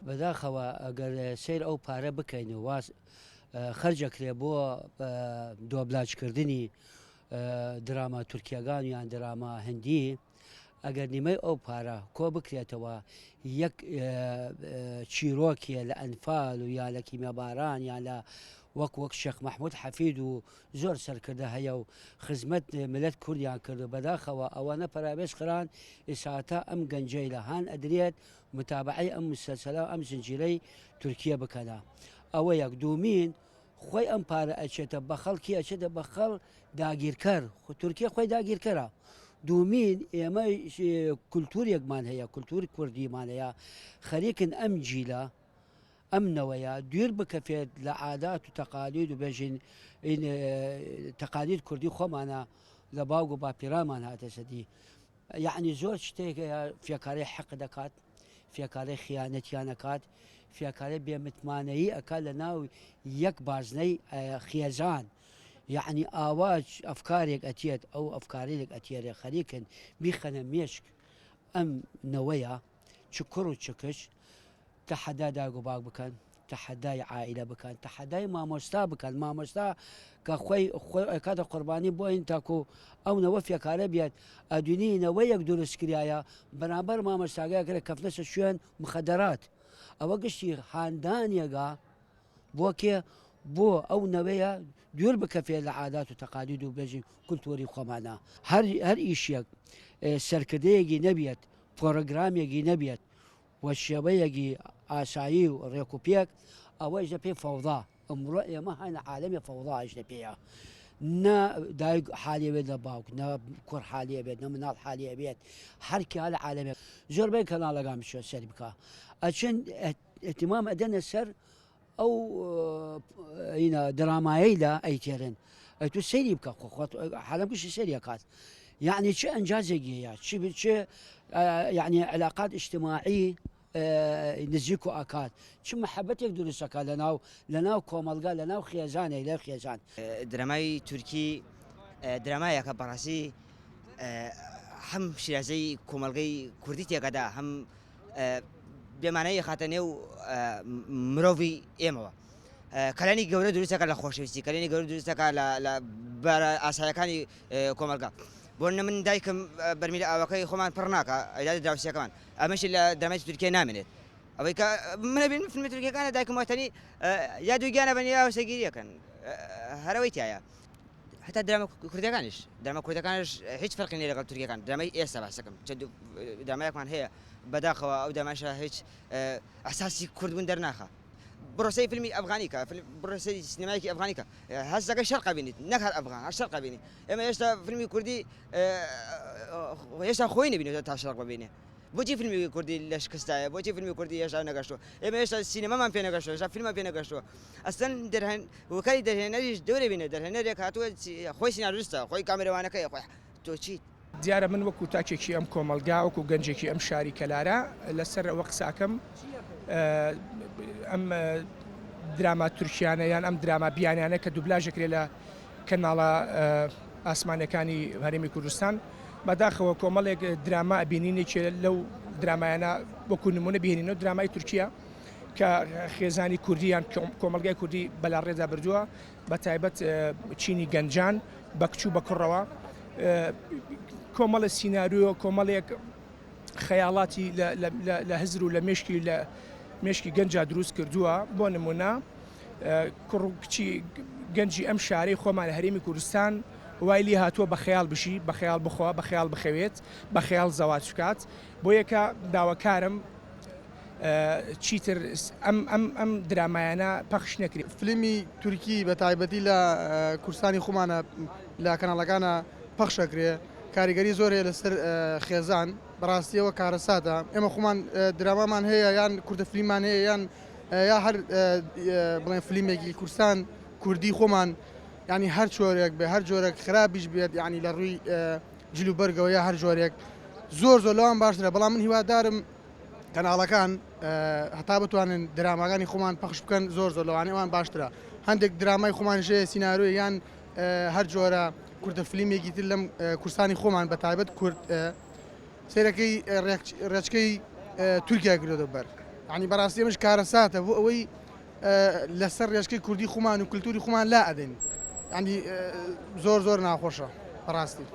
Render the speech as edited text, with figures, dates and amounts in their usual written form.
بەداخەوە ئەگەر سیر ئەو پارە بکەین و واز خەرجەکرێ بۆ دۆبلاجکردنی دراما تورکیەکان یان دراما هەندی ئەگەر نیمەی ئەو پارە کۆ بکرێتەوە یەک چیرۆکیە لە ئەنفال و یا لە کیمەباران یان لە وەک شێخ مەحموود حەفید و زۆر سەرکردە هەیە و خزمەت ملەت کوردیان کرد بەداخەوە ئەوانە پەرابێز خران ئێساتە ئەم گەنجەی لە هاان ئەدرێت متابعی ئەم مسلسلە ئەم زنجیرەی تورکیە بکەنا ئەوە یەک دومین خۆی ئەم پارە ئەچێتە بە خەڵکی ئەچێتە بە خەڵ داگیرکەر تورکیا خۆی داگیرکەرە دومین ئێمە کولتورێکمان هەیە کولتوری کوردیمان هەیە خەریکن ئەم جیلە ئەم نەوەیە دوێر بکەفێت لە عادات و تەقالید و بێژین تەقالید کوردی خۆمانە لە باوگ و باپیرامان هاتە سەدی یعنی زۆر شتێکە فێکارەی حەق دەکات فێکارەی خیانەتیان ئەکات فێکارە بێمتمانەیی ئەکات لە ناو یەک بازنەی خێزان یعنی ئاواج ئەفکارێک ئەتێت ئەو ئەفکارێک ئەتێرێ خەریکن بیخەنە مێشک ئەم نەوەیە چ کوڕ و چکش تەحەدا داگوباک بکەن تەحەدای عائیلە بکەن تەحەدای مامۆستا بکەن مامۆستا کە خۆی کاتە قوربانی بۆ این تاکو ئەو نەوە فێکارە بێت ئەدونی نەوە یەک دروستکرایە بەرامبەر مامۆستاگایکرێ کەفنەسە شوێن مخەدەرات ئەوە گشتی هاندانیەگا بۆ کێ بۆ ئەو نەوەیە دوور بکەفێت لە عادات و تەقالید و بێژی کولتوری خۆمانە هەر ئیشێک سەرکردەیەکی نەبێت پۆرۆگرامێکی نەبێت وە شێوەیەکی ئاسایی و ڕێکوپێک ئەوەش دە پێی فەوضا ئەمڕۆ ئێمە هەنە عالەمی فەوضاش لە پێەیە نە دایک حالیە بێت لە باوک نە کوڕ حالیە بێت نە مناڵ حالیە بێت هەرکی لە عالەمێک زۆربەی کەناڵەکان بشێ سەر بکە ئەچەند ئەتیمام ئەدەنە سەر ئەو درامایی لە ئەیتێرن تو سەیری بکە حالم کشی سەری کات یعنی چه ئەنجازێکی هەیە چ یعنی علاقات اجتماعی نزیک و ئاکات چ محەبەتێک دروستەکە لەناو کۆمەلگا لەناو خێزانێک لە خێزان درامای تورکی درامایەکە بەڕاستی هەم شیرازەی کۆمەلگەی کوردی تێکەدا هەم بێمانەیە خاتە نێو مرۆڤی ئێمەوە کەلانی گەورە دروستەکە لە خۆشەویستی کەلانی گەورە دروستەکە لە بەرە ئاسایەکانی کۆمەلگا بۆ من دایکم بەرمیلە ئاوەکەی خۆمان پڕ ناکە ئەیدا دراوسەکەمان ئەمەشی لە دەرمای تورکیا نامێنێت ئەوەی کە منە بین فیلمی تورکیەکانە دایکم واتەنی یا دووگیانە بەنی هاوسەگیریەکەن هەرەوەی تایە حتا دراما کوردەکانیش دراما کوردەکانش هیچ فەرقی نییە لەگەڵ تورکیەکان درامای ئێستا باسەکەم چەند درامایەکمان هەیە بەداخەوە ئەو داماشە هیچ ئەساسی کوردبوون دەرناخە بڕۆسەی فیلمی ئەفغانیکە بڕۆسەی سینەمایەکی ئەفغانیکە هەستەکەی شەرق بینیت نەکات ئەفغان هەر شەرق بینی ئێمە ئێستا فیلمی کوردی ئێستا خۆی نبینێت تا شەرق ببینێ بۆچی فیلمی کوردی لە شکستایە بۆچی فیلمی کوردی هێشتا نەگەشتووە ئێمە ئێستا سینەمامان پێ نەگەشتووە هێشتا فیلممان پێ نەگەشتووە ئەستەن وەکاری دەرهێنەریش دەورە بینێت دەرهێنەرێک هاتووە خۆی سیناریستە خۆی کامێرەوانەکەی خۆی تۆ چیت دیارە من وەکو تاکێکی ئەم کۆمەلگا وەکو گەنجێکی ئەم شاری کەلارە لەسەر ئەوە قساکەم ئەم دراما تورکیانە یان ئەم دراما بیانیانە کە دوبلاژەکرێ لە کەناڵە ئاسمانەکانی هەرێمی کوردستان بەداخەوە کۆمەڵێک دراما ئەبینینێکی لەو درامایانە وەکو نمونە بهێنینەوە درامای تورکیا کە خێزانی کوردیان کۆمەلگای کوردی بەلاڕێدا بردووە بە تایبەت چینی گەنجان بە کچوو بە کوڕەوە کۆمەڵە سیناریۆ کۆمەڵێک خەیاڵاتی لە هزر و لە مێشکی گەنجا دروست کردووە بۆ نمونە کوڕ و کچی گەنجی ئەم شارەی خۆمان لە هەرێمی کوردستان وای لێ هاتووە بە خەیاڵ بشی بە خەیاڵ بخوا بە خەیاڵ بخەوێت بە خەیاڵ زەواج بکات بۆ یەکە داواکارم چیتر ئەم درامایانە پەخش نەکرێت فیلمی تورکی بە تایبەتی لە کوردستانی خۆمانە لە کەناڵەکانە پەخشەکرێ کاریگەری زۆرێ لەسەر خێزان بەڕاستیەوە کارەساتە ئێمە خۆمان درامامان هەیە یان کوردە فیلممان هەیە یان یا هەر بڵێن فیلمێکی کوردستان کوردی خۆمان ینی هەر جۆرێک بێ هەر جۆرێک خراپیش بێت ینی لە ڕووی جلوبەرگەوە یا هەر جۆرێک زۆر لەوان باشترە بەڵام من هیوادارم کەناڵەکان هەتا بتوانن دراماکانی خۆمان پەخش بکەن زۆر لەوانەوان باشترە هەندێک درامای خۆمانژەیە سیناریۆی یان هەر جۆرە کوردە فیلمێکی تر لەم کوردستانی خۆمان بە تایبەت کورد سیرەکەی ڕێچکەی تورکیا گرۆدە بەر ینی بەڕاستی ئەمەش کارەساتە بۆ ئەوەی لەسەر ڕێژکەی کوردی خۆمان و کللتوری خۆمان لا ئەدەین ینی زۆر ناخۆشە بەڕاستی.